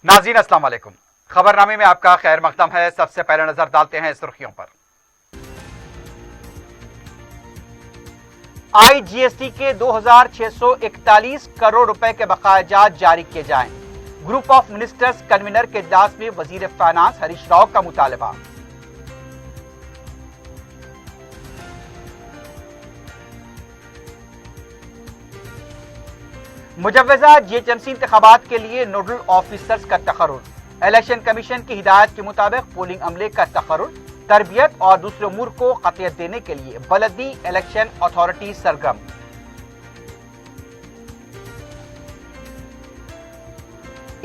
नाज़रीन अस्सलाम वालेकुम। खबरनामे में आपका खैर मकदम है। सबसे पहले नजर डालते हैं सुर्खियों पर। IGST के 2641 करोड़ रुपए के बकायाजात जारी किए जाएं। ग्रुप ऑफ मिनिस्टर्स कन्वीनर के इजलास में वजीर फाइनेंस हरीश राव का मुतालबा। मुजव्वजा GHMC इंतखाबात के लिए नोडल ऑफिसर्स का तकर्रुर। इलेक्शन कमीशन की हिदायत के मुताबिक पोलिंग अमले का तकर्रुर, तरबियत और दूसरे उमूर को कतियत देने के लिए बलदी इलेक्शन अथॉरिटी सरगर्म।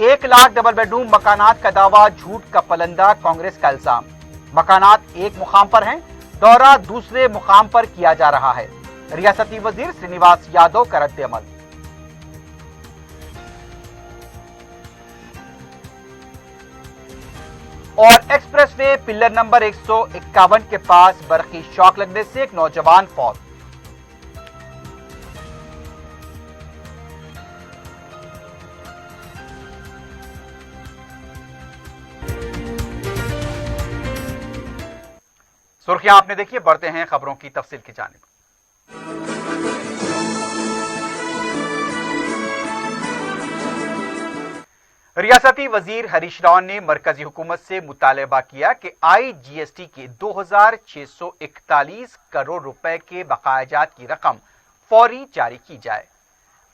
एक लाख डबल बेडरूम मकानात का दावा झूठ का पलंदा, कांग्रेस का इल्जाम। मकानात एक मुकाम पर हैं, दौरा दूसरे मुकाम पर किया जा रहा है। रियासती वजीर श्रीनिवास यादव का रद्द अमल। और एक्सप्रेस वे पिलर नंबर 151 के पास बरकी शॉक लगने से एक नौजवान फौत। सुर्खियां आपने देखिए, बढ़ते हैं खबरों की तफसील की जानिब। रियासती वजीर हरीश राव ने मरकजी हुकूमत से मुतालबा किया कि IGST के 2641 करोड़ रुपए के बकायाजात की रकम फौरी जारी की जाए।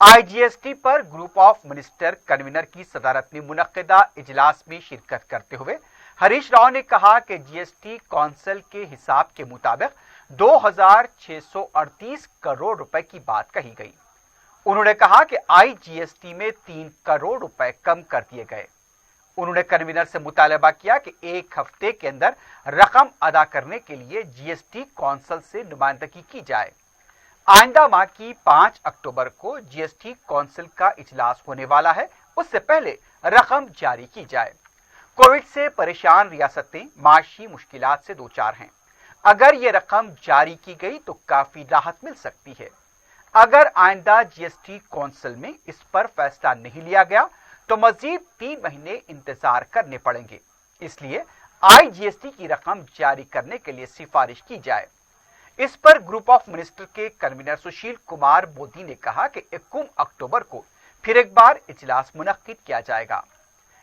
IGST पर ग्रुप ऑफ मिनिस्टर कन्वीनर की सदारत में मुनक्किदा इजलास में शिरकत करते हुए हरीश राव ने कहा कि GST कौंसिल के हिसाब के मुताबिक 2638 करोड़ रुपए की बात कही गई। उन्होंने कहा कि IGST में 3 करोड़ रुपए कम कर दिए गए। उन्होंने कन्वीनर से मुतालबा किया कि एक हफ्ते के अंदर रकम अदा करने के लिए GST कौंसिल से नुमाइंदगी की जाए। आइंदा माह की 5 अक्टूबर को GST कौंसिल का इजलास होने वाला है, उससे पहले रकम जारी की जाए। कोविड से परेशान रियासतें माशी मुश्किलात से दो चार हैं। अगर ये रकम जारी की गई तो काफी राहत मिल सकती है। अगर आइंदा GST कौंसिल में इस पर फैसला नहीं लिया गया तो मजीद 3 महीने इंतजार करने पड़ेंगे। इसलिए IGST की रकम जारी करने के लिए सिफारिश की जाए। इस पर ग्रुप ऑफ मिनिस्टर के कन्वीनर सुशील कुमार मोदी ने कहा कि 21 अक्टूबर को फिर एक बार इजलास मुनक्किद किया जाएगा।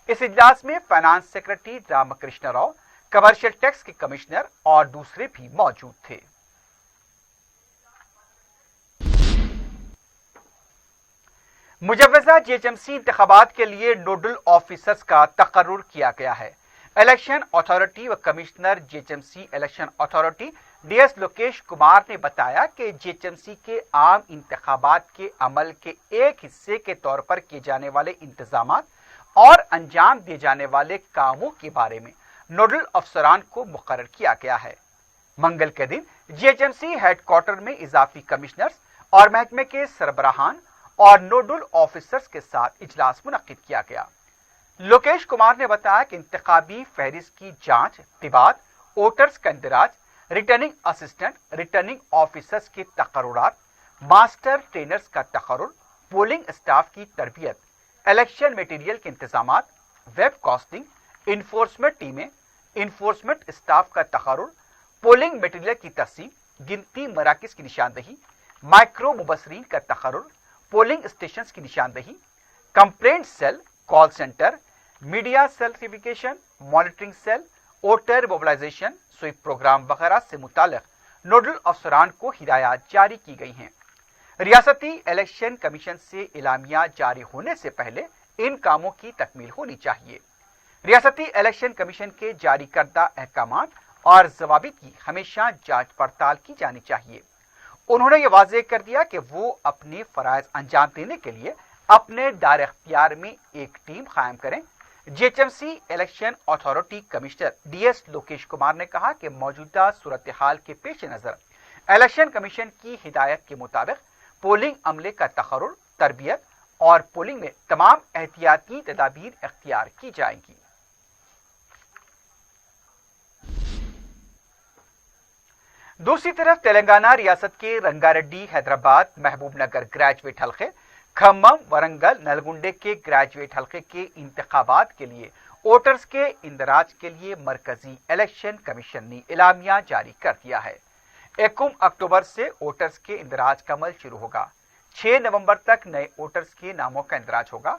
इस इजलास में finance secretary Ramakrishna Rao, commercial tax के कमिश्नर और दूसरे भी मौजूद थे। मुजव्वजा GHMC इंतखाबात के लिए नोडल ऑफिसर्स का तकर्रुर किया गया है। इलेक्शन अथॉरिटी व commissioner GHMC election authority DS Lokesh Kumar ने बताया कि GHMC के आम इंतखाबात के अमल के एक हिस्से के तौर पर किए जाने वाले इंतजामात और अंजाम दिए जाने वाले कामों के बारे में नोडल अफसरान को मुकर्रर किया गया है। मंगल के दिन GHMC हेडक्वार्टर में इजाफी कमिश्नर्स और महकमे के सरबराहान और नोडल ऑफिसर्स के साथ इजलास मुनक्किद किया गया। लोकेश कुमार ने बताया कि इंतखाबी फहरिस्त की जांच, तिबात, वोटर्स का इंदराज, रिटर्निंग असिस्टेंट, रिटर्निंग ऑफिसर्स के तकर्रुरात, मास्टर ट्रेनर्स का तकर्रुर, पोलिंग स्टाफ की तरबियत, इलेक्शन मटेरियल के इंतजामात, वेब कास्टिंग, इन्फोर्समेंट टीमें, इन्फोर्समेंट स्टाफ का तकर्रुर, पोलिंग मटेरियल की तकसीम, गिनती मराकिज की निशानदही, माइक्रो मुबसरीन का तकर्रुर, पोलिंग स्टेशन की निशानदही, complaint cell, call centre, media certification, monitoring cell, voter mobilisation, sweep programme वगैरह से मुताल्लिक नोडल अफसरान को हिदायत जारी की गई हैं। रियासती इलेक्शन कमीशन से इलामिया जारी होने से पहले इन कामों की तकमील होनी चाहिए। रियासती इलेक्शन कमीशन के जारी करदा अहकामात और जवाबित की हमेशा जांच पड़ताल की जानी चाहिए। उन्होंने ये वाज़ेह कर दिया कि वो अपने फराइज अंजाम देने के लिए अपने दायरे इख्तियार में एक टीम कायम करें। GHMC election authority commissioner DS Lokesh Kumar ने कहा कि मौजूदा सूरत हाल के पेश नजर इलेक्शन कमीशन की हिदायत के मुताबिक पोलिंग अमले का तकर्रुर, तरबियत और पोलिंग में तमाम एहतियाती तदाबीर इख्तियार की जाएंगी। दूसरी तरफ तेलंगाना रियासत के रंगारेड्डी, हैदराबाद, महबूब नगर ग्रेजुएट हल्के, खम्मम, वरंगल, नलगुंडे के ग्रेजुएट हलके के इंतखाबात के लिए वोटर्स के इंदराज के लिए मरकजी इलेक्शन कमीशन ने एलामिया जारी कर दिया है। 1 अक्टूबर से वोटर्स के इंदराज का अमल शुरू होगा। 6 नवंबर तक नए वोटर्स के नामों का इंदराज होगा।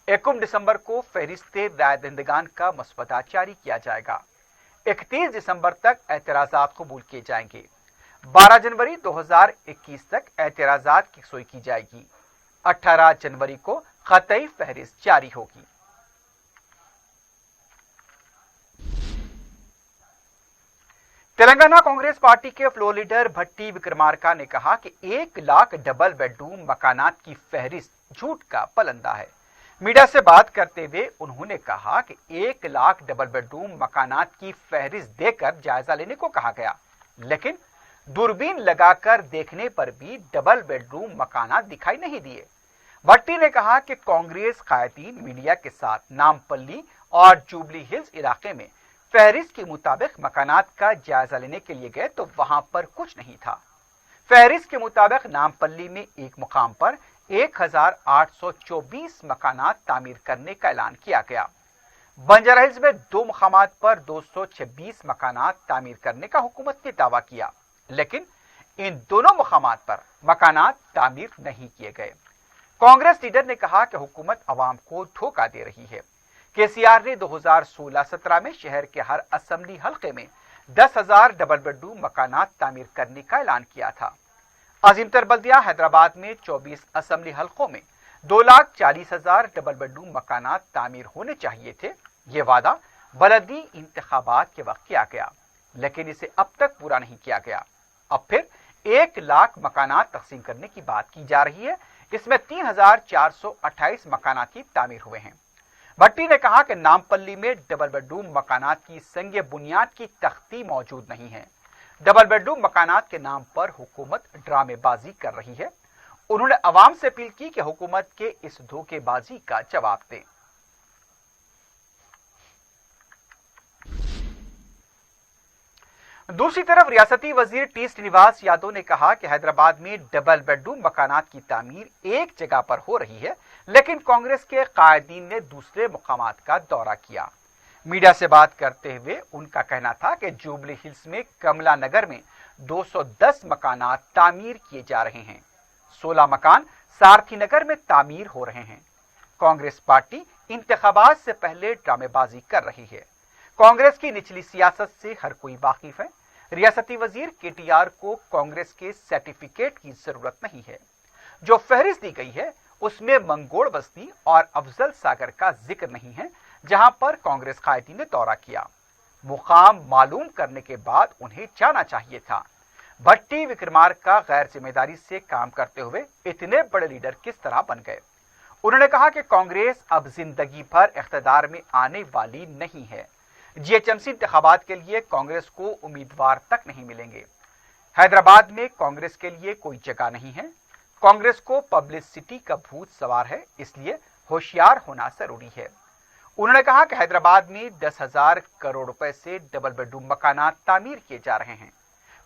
1 दिसंबर को फहरिस्त राय दहिंदगान का मसवदा जारी किया जाएगा। 31 दिसंबर तक एतराजात कबूल किए जाएंगे। 12 जनवरी 2021 तक एतराजात की सुनवाई की जाएगी। 18 जनवरी को खतई फहरिस्त जारी होगी। तेलंगाना कांग्रेस पार्टी के फ्लोर लीडर भट्टी विक्रमार्का ने कहा कि 1 लाख डबल बेडरूम मकानात की फहरिस्त झूठ का पलंदा है। मीडिया से बात करते हुए उन्होंने कहा कि 1 लाख डबल बेडरूम मकानात की फहरिस्त देकर जायजा लेने को कहा गया, लेकिन दूरबीन लगाकर देखने पर भी डबल बेडरूम मकानात दिखाई नहीं दिए। भट्टी ने कहा कि कांग्रेस कायदीन मीडिया के साथ नामपल्ली और जुबली हिल्स इलाके में फहरिस्त के मुताबिक मकानात का जायजा लेने के लिए गए तो वहां पर कुछ नहीं था। फहरिस्त के मुताबिक नामपल्ली में एक मुकाम पर 1824 मकानात तामीर करने का ऐलान किया गया। बंजारा हिल्स में 2 मुकामात पर 226 मकानात तामीर करने का हुकूमत ने दावा किया, लेकिन इन दोनों मुकामात पर मकानात तामीर नहीं किए गए। कांग्रेस लीडर ने कहा कि हुकूमत अवाम को धोखा दे रही है। केसीआर ने 2016-17 में शहर के हर असेंबली हलके में 10,000 डबल बेडरूम मकानात तामीर करने का ऐलान किया था। अजीम तर बल्दिया हैदराबाद में 24 असेंबली हलकों में 2,40,000 डबल बेडरूम मकानात तामीर होने चाहिए थे। ये वादा बलदी इंतखाबात के वक्त किया गया, लेकिन इसे अब तक पूरा नहीं किया गया। अब फिर 1 लाख मकानात तकसीम करने की बात की जा रही है। इसमें 3,428 मकानात की तामीर हुए हैं। भट्टी ने कहा कि नामपल्ली में डबल बेडरूम मकानात की संग बुनियाद की तख्ती मौजूद नहीं है। डबल बेडरूम मकानात के नाम पर हुकूमत ड्रामेबाजी कर रही है। उन्होंने अवाम से अपील की कि हुकूमत के इस धोखेबाजी का जवाब दें। दूसरी तरफ रियासती वजीर टी श्रीनिवास यादव ने कहा कि हैदराबाद में डबल बेडरूम मकानात की तामीर एक जगह पर हो रही है, लेकिन कांग्रेस के कायदीन ने दूसरे मुकामात का दौरा किया। मीडिया से बात करते हुए उनका कहना था कि जुबली हिल्स में कमला नगर में 210 मकानात तामीर किए जा रहे हैं। 16 मकान सारथी नगर में तामीर हो रहे हैं। कांग्रेस पार्टी इंतखाबात से पहले ड्रामेबाजी कर रही है। कांग्रेस की निचली सियासत से हर कोई वाकिफ है। रियासती वजीर केटीआर को कांग्रेस के सर्टिफिकेट की जरूरत नहीं है। जो फहरिस्त दी गई है उसमें मंगोड़ बस्ती और अफजल सागर का जिक्र नहीं है, जहां पर कांग्रेस कायदीन ने दौरा किया। मुकाम मालूम करने के बाद उन्हें जाना चाहिए था। भट्टी विक्रमार्का गैर जिम्मेदारी से काम करते हुए इतने बड़े लीडर किस तरह बन गए। उन्होंने कहा कि कांग्रेस अब जिंदगी भर इख्तिदार में आने वाली नहीं है। जीएचएमसी इंतखाबात के लिए कांग्रेस को उम्मीदवार तक नहीं मिलेंगे। हैदराबाद में कांग्रेस के लिए कोई जगह नहीं है। कांग्रेस को पब्लिसिटी का भूत सवार है, इसलिए होशियार होना जरूरी है। उन्होंने कहा कि हैदराबाद में 10,000 करोड़ रुपए से डबल बेडरूम मकानात तामीर किए जा रहे हैं।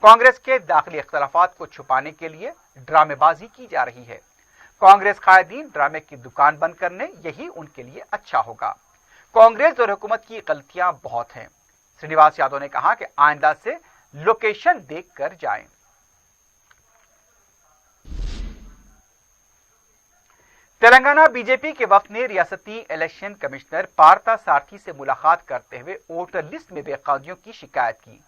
कांग्रेस के दाखिली इख्तलाफात को छुपाने के लिए ड्रामेबाजी की जा रही है। कांग्रेस कायदीन ड्रामे की दुकान बंद करने, यही उनके लिए अच्छा होगा। कांग्रेस और हुकूमत की गलतियां बहुत हैं। श्रीनिवास यादव ने कहा कि आइंदा से लोकेशन देखकर जाएं। तेलंगाना बीजेपी के वफ्द ने रियासती इलेक्शन कमिश्नर पार्था सारथी से मुलाकात करते हुए वोटर लिस्ट में बेकायदगियों की शिकायत की।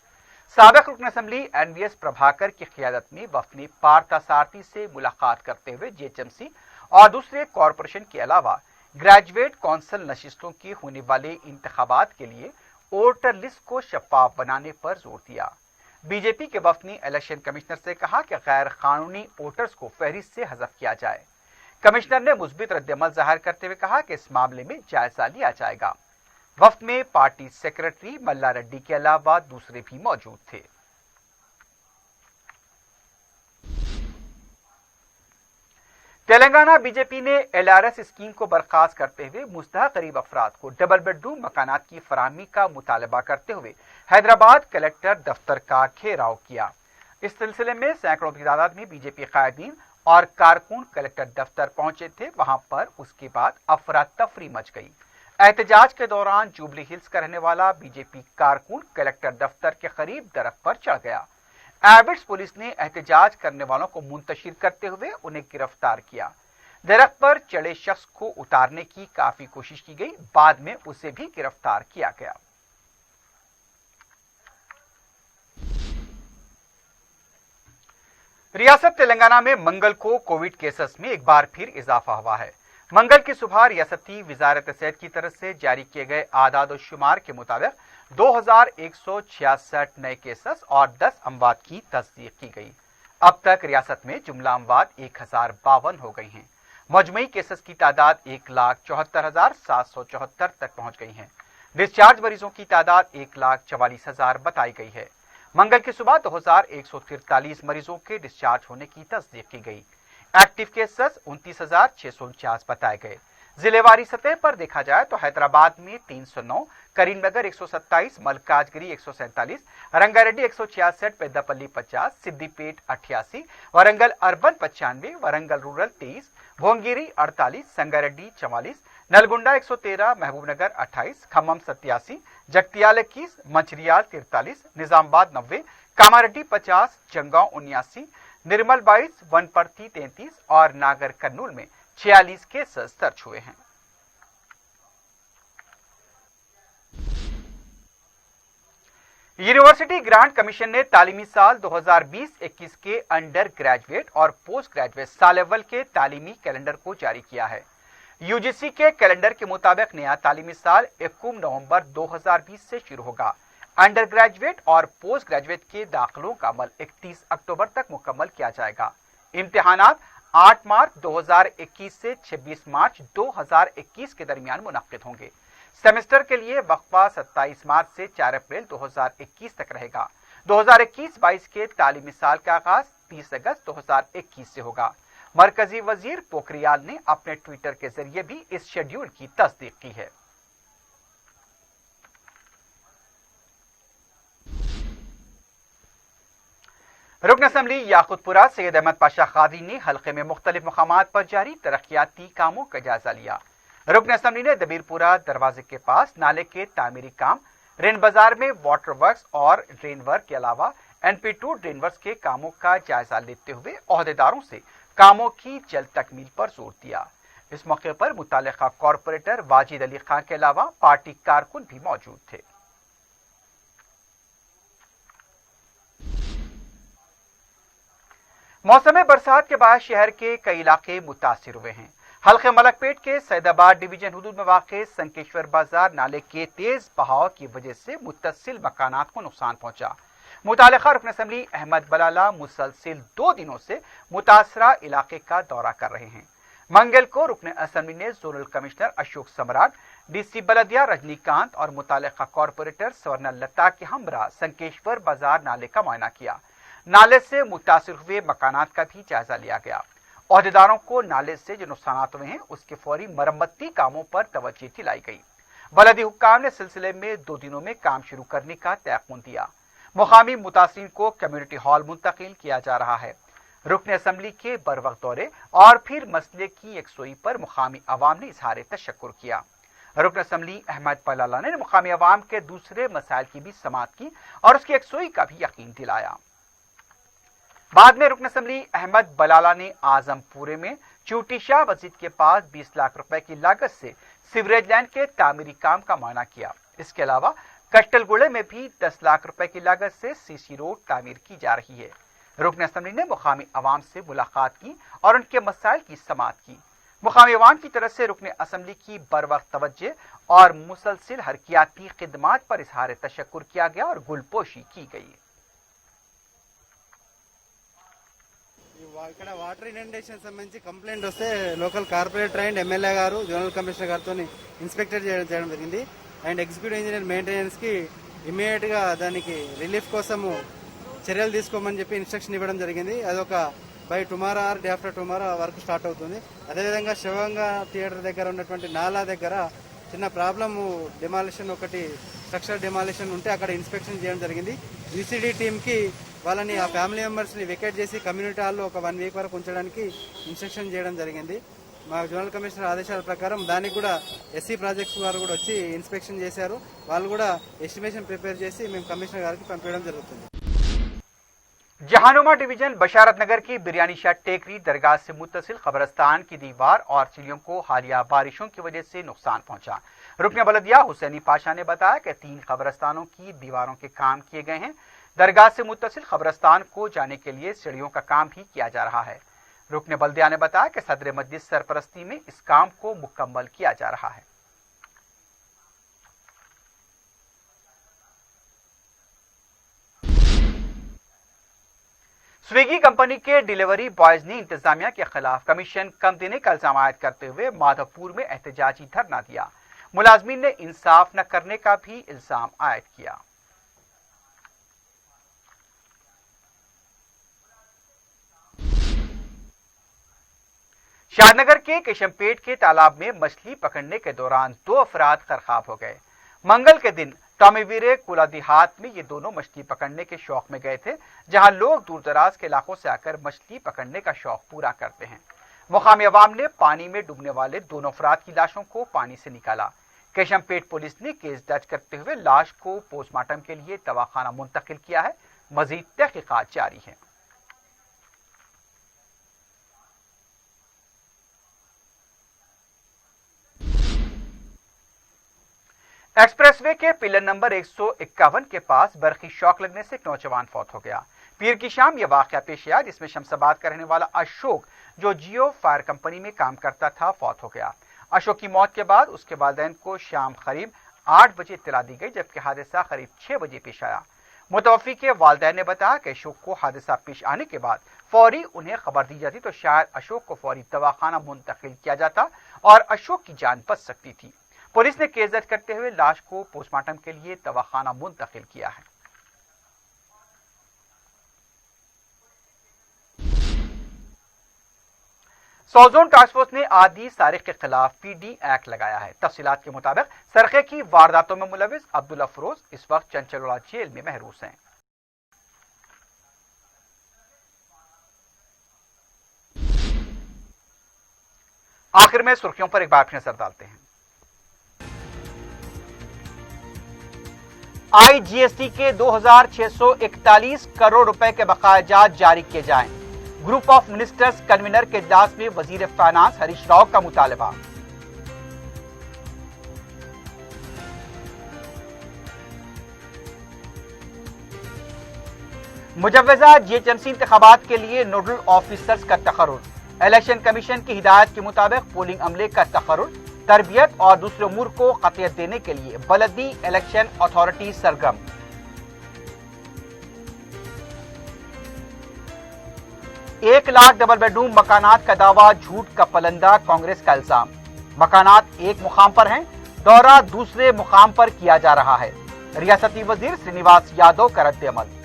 साबिक रुकन असेंबली एनवीएस प्रभाकर की क़ियादत में वफ्द ने पार्था सारथी से मुलाकात करते हुए जीएचएमसी और दूसरे कॉरपोरेशन के अलावा ग्रेजुएट कौंसिल नशिस्तों के होने वाले इंतखाबात के लिए वोटर लिस्ट को शफाफ बनाने पर जोर दिया। बीजेपी के वफ्द ने इलेक्शन कमिश्नर से कहा कि गैर कानूनी वोटर्स को फहरिस्त से हज़फ किया जाए। कमिश्नर ने मुस्बित रद्दअमल जाहिर करते हुए कहा कि इस मामले में जायजा लिया जाएगा। वफ्द में पार्टी सेक्रेटरी मल्ला रेड्डी के अलावा दूसरे भी मौजूद थे। तेलंगाना बीजेपी ने एलआरएस स्कीम को बर्खास्त करते हुए मुस्तहक गरीब अफराद को डबल बेडरूम मकानात की फराहमी का मुतालबा करते हुए हैदराबाद कलेक्टर दफ्तर का घेराव किया। इस सिलसिले में सैकड़ों की तादाद में बीजेपी कायदीन और कारकुन कलेक्टर दफ्तर पहुंचे थे। वहां पर उसके बाद अफरा तफरी मच गई। एहतजाज के दौरान जुबली हिल्स का रहने वाला बीजेपी कारकुन कलेक्टर दफ्तर के करीब दरख्त पर चढ़ गया। एबिट्स पुलिस ने एहतजाज करने वालों को मुंतशिर करते हुए उन्हें गिरफ्तार किया। दरख्त पर चढ़े शख्स को उतारने की काफी कोशिश की गई, बाद में उसे भी गिरफ्तार किया गया। रियासत तेलंगाना में मंगल को कोविड केसेस में एक बार फिर इजाफा हुआ है। मंगल की सुबह रियासती वजारत सेहत की तरफ से जारी किए गए आदाद शुमार के मुताबिक 2166 नए केसेस और 10 अमवात की तस्दीक की गई। अब तक रियासत में जुमला अमवात 1052 हो गई हैं। मजमूई केसेस की तादाद 1,74,774 तक पहुंच गई है। डिस्चार्ज मरीजों की तादाद 1,44,000 बताई गई है। मंगल की सुबह 2143 मरीजों के डिस्चार्ज होने की तस्दीक की गई। एक्टिव केसेस 29,649 बताए गए। जिलेवारी सतह पर देखा जाए तो हैदराबाद में 309, करीमनगर 127, मलकाजगिरी 147, रंगारेड्डी 166, पेद्दापल्ली 50, सिद्दीपेट 88, वरंगल अर्बन 95, वरंगल रूरल 23, भोंगिरी 48, संगारेड्डी 44, नलगुंडा 113, महबूबनगर 28, खम्मम 87, जगतियाल 21, मंचरियाल 43, निजामाबाद 90, कामारेड्डी 50, जंगांव 79, निर्मल 22, वनपर्ती 33 और नागर कर्नूल में 46 केसेस दर्ज हुए हैं। यूनिवर्सिटी ग्रांट कमीशन ने तालीमी साल 2020-21 के अंडर ग्रेजुएट और पोस्ट ग्रेजुएट सालेवल के तालीमी कैलेंडर को जारी किया है। यूजीसी के कैलेंडर के मुताबिक नया तालीमी साल 21 नवंबर 2020 से शुरू होगा। अंडर ग्रेजुएट और पोस्ट ग्रेजुएट के दाखिलों का अमल 31 अक्टूबर तक मुकम्मल किया जाएगा। इम्तिहानात 8 मार्च 2021 से 26 मार्च 2021 के दरमियान मुनक्किद होंगे। सेमेस्टर के लिए वक्फा 27 मार्च से 4 अप्रैल 2021 तक रहेगा। 2021-22 के तालीमी साल का आगाज 30 अगस्त 2021 से होगा। मरकजी वजीर पोखरियाल ने अपने ट्विटर के जरिए भी इस शेड्यूल की तस्दीक की है। रुकन असम्बली याकुतपुरा सैयद अहमद पाशा कादरी ने हल्के में मुख्तलिफ मकामात पर जारी तरक्याती कामों का जायजा लिया। रुकन असम्बली ने दबीरपुरा दरवाजे के पास नाले के तामीरी काम, रेन बाजार में वाटर वर्क्स और ड्रेन वर्क के अलावा NP2 ड्रेन वर्क्स के कामों का जायजा लेते हुए ओहदेदारों से कामों की जल्द तकमील पर जोर दिया। इस मौके पर मुतालिका कॉरपोरेटर वाजिद अली खान के अलावा पार्टी कारकुन भी मौजूद थे। मौसम बरसात के बाद शहर के कई इलाके मुतासिर हुए हैं। हल्के मलकपेट के सैदाबाद डिवीजन हुदूद में वाक़े संकेश्वर बाजार नाले के तेज बहाव की वजह से मुत्तसिल मकानात को नुकसान पहुंचा। मुतालिका रुकन असम्बली अहमद बलाला मुसलसिल 2 दिनों से मुतासरा इलाके का दौरा कर रहे हैं। मंगल को रुकन असम्बली ने जोनल कमिश्नर अशोक सम्राट, DC बलदिया रजनीकांत और मुतालिका कॉरपोरेटर स्वर्णा लता के हमरा संकेश्वर बाजार नाले का मुआयना किया। नाले से मुतासिर हुए मकानात का भी जायजा लिया गया। ओहदेदारों को नाले से जो नुकसान हुए हैं उसके फौरी मरम्मती कामों पर तवज्जो दिलाई गई। बलदी हुक्काम ने सिलसिले में 2 दिनों में काम शुरू करने का तयक़ुन दिया। मुकामी मुतासिरीन को कम्युनिटी हॉल मुंतकिल किया जा रहा है। रुकन असम्बली के बरवक्त दौरे और फिर मसले की यकसुई पर मुकामी अवाम ने इजहार तशक्कुर किया। रुकन असम्बली अहमद बलाला ने मुकामी अवाम के दूसरे मसाइल की भी समाअत की और उसकी यकसुई का भी यकीन दिलाया। बाद में रुकन असम्बली अहमद बलाला ने आजमपुरे में चूटी शाह मस्जिद के पास 20 लाख रुपए की लागत से सीवरेज लाइन के तामीरी काम का मुआयना किया। इसके अलावा कट्टलगुड़े में भी 10 लाख रुपए की लागत से CC रोड तामीर की जा रही है। रुकन असम्बली ने मुकामी अवाम से मुलाकात की और उनके मसाइल की समाअत की। मुकामी अवाम की तरफ से रुकन असम्बली की बरवक्त तवज्जो और मुसलसिल हरकियाती खिदमात पर इजहार तशक्कुर किया गया और गुलपोशी की गई। ఇక్కడ వాటర్ ఇనండేషన్ సంబంధించి కంప్లైంట్ వస్తే లోకల్ కార్పొరేటర్ అండ్ ఎమ్మెల్యే గారు జోనల్ కమిషనర్ గారితో ఇన్స్పెక్టర్ చేయడం జరిగింది. అండ్ ఎగ్జిక్యూటివ్ ఇంజనీర్ మెయింటెనెన్స్ కి ఇమ్మీడియట్ గా దానికి రిలీఫ్ కోసము చర్యలు తీసుకోమని చెప్పి ఇన్స్ట్రక్షన్ ఇవ్వడం జరిగింది. అదొక by tomorrow or day after tomorrow work start అవుతుంది. అదేవిధంగా శివంగా థియేటర్ దగ్గర ఉన్నటువంటి నాలా దగ్గర చిన్న ప్రాబ్లమ్ డిమాలిషన్ ఒకటి స్ట్రక్చర్ డిమాలిషన్ ఉంటే అక్కడ ఇన్స్పెక్షన్ చేయడం జరిగింది. GCD టీమ్ కి వాళ్ళని ఆ ఫ్యామిలీ మెంబర్స్ని వెకేట్ చేసి కమ్యూనిటీ హాల్లో ఒక 1 వీక్ వరకు ఉంచడానికి ఇన్స్ట్రక్షన్ చేయడం జరిగింది. మా జోనల్ కమిషనర్ ఆదేశాల ప్రకారం దానికి కూడా ఎస్సీ ప్రాజెక్ట్స్ వారు కూడా వచ్చి ఇన్స్పెక్షన్ చేశారు. వాళ్ళు కూడా ఎస్టిమేషన్ ప్రిపేర్ చేసి మేము కమిషనర్ గారికి పంపించడం జరుగుతుంది. जहानुमा डिवीजन बशारत नगर की बिरयानी शाह टेकरी दरगाह से मुत्तसिल कब्रस्तान की दीवार और सीढ़ियों को हालिया बारिशों की वजह से नुकसान पहुंचा। रुकन बलदिया हुसैनी पाशा ने बताया कि 3 कब्रस्तानों की दीवारों के काम किए गए हैं। दरगाह से मुत्तसिल कब्रस्तान को जाने के लिए सीढ़ियों का काम भी किया जा रहा है। रुकन बलदिया ने बताया कि सदर मस्जिद सरपरस्ती में इस काम को मुकम्मल किया जा रहा है। स्विगी कंपनी के डिलीवरी बॉयज ने इंतजामिया के खिलाफ कमीशन कम देने का इल्जाम आयद करते हुए माधवपुर में एहतजाजी धरना दिया। मुलाजमीन ने इंसाफ न करने का भी इल्जाम आयद किया। शादनगर के केशमपेट के तालाब में मछली पकड़ने के दौरान 2 अफराद गरकाब हो गए। मंगल के दिन टॉमीवीरे कुला देहात में ये दोनों मछली पकड़ने के शौक में गए थे, जहां लोग दूर दराज के इलाकों से आकर मछली पकड़ने का शौक पूरा करते हैं। मुकामी अवाम ने पानी में डूबने वाले दोनों अफराद की लाशों को पानी से निकाला। केशमपेट पुलिस ने केस दर्ज करते हुए लाश को पोस्टमार्टम के लिए दवाखाना मुंतकिल किया है। मजीद तहकीकात जारी है। एक्सप्रेसवे के पिलर नंबर 151 के पास बरखी शॉक लगने से एक नौजवान फौत हो गया। पीर की शाम यह वाकया पेश आया जिसमें शमशाबाद का रहने वाला अशोक, जो जियो फायर कंपनी में काम करता था, फौत हो गया। अशोक की मौत के बाद उसके वालिदैन को शाम करीब 8 बजे इत्तला दी गई, जबकि हादसा करीब 6 बजे पेश आया। मुतवफ़ी के वालिदैन ने बताया कि अशोक को हादसा पेश आने के बाद फौरी उन्हें खबर दी जाती तो शायद अशोक को फौरी दवाखाना मुंतकिल किया जाता और अशोक की जान बच सकती थी। पुलिस ने केस दर्ज करते हुए लाश को पोस्टमार्टम के लिए दवाखाना मुंतकिल किया है। सौजोन टास्क फोर्स ने आदि सारिक के खिलाफ पीडी एक्ट लगाया है। तफसीलात के मुताबिक सरखे की वारदातों में मुलविस अब्दुल अफरोज इस वक्त चंचलोड़ा जेल में महरूस हैं। आखिर में सुर्खियों पर एक बार फिर नजर डालते हैं। आईजीएसटी के 2641 करोड़ रुपए के बकायाजात जारी किए जाएं। ग्रुप ऑफ मिनिस्टर्स कन्वीनर के इजलास में वजीर फाइनेंस हरीश राव का मुतालबा। मुजव्वजा जीएचएमसी इंतखाबात के लिए नोडल ऑफिसर्स का तकर्रुर। इलेक्शन कमीशन की हिदायत के मुताबिक पोलिंग अमले का तकर्रुर, तरबियत और दूसरे उमूर को कतियत देने के लिए बलदी इलेक्शन अथॉरिटी सरगर्म। 1 लाख डबल बेडरूम मकानात का दावा झूठ का पलंदा, कांग्रेस का इल्जाम। मकानात एक मुकाम पर हैं, दौरा दूसरे मुकाम पर किया जा रहा है। रियासती वजीर श्रीनिवास यादव का रद्द अमल।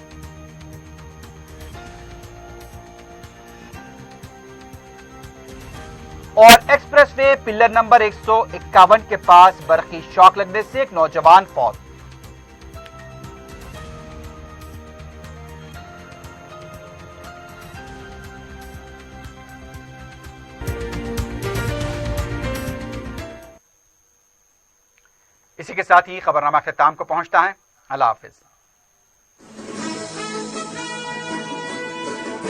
और एक्सप्रेसवे पिलर नंबर 151 के पास बरखी शॉक लगने से एक नौजवान फौत। इसी के साथ ही खबरनामा अख्ताम को पहुंचता है। अल्लाह हाफिज।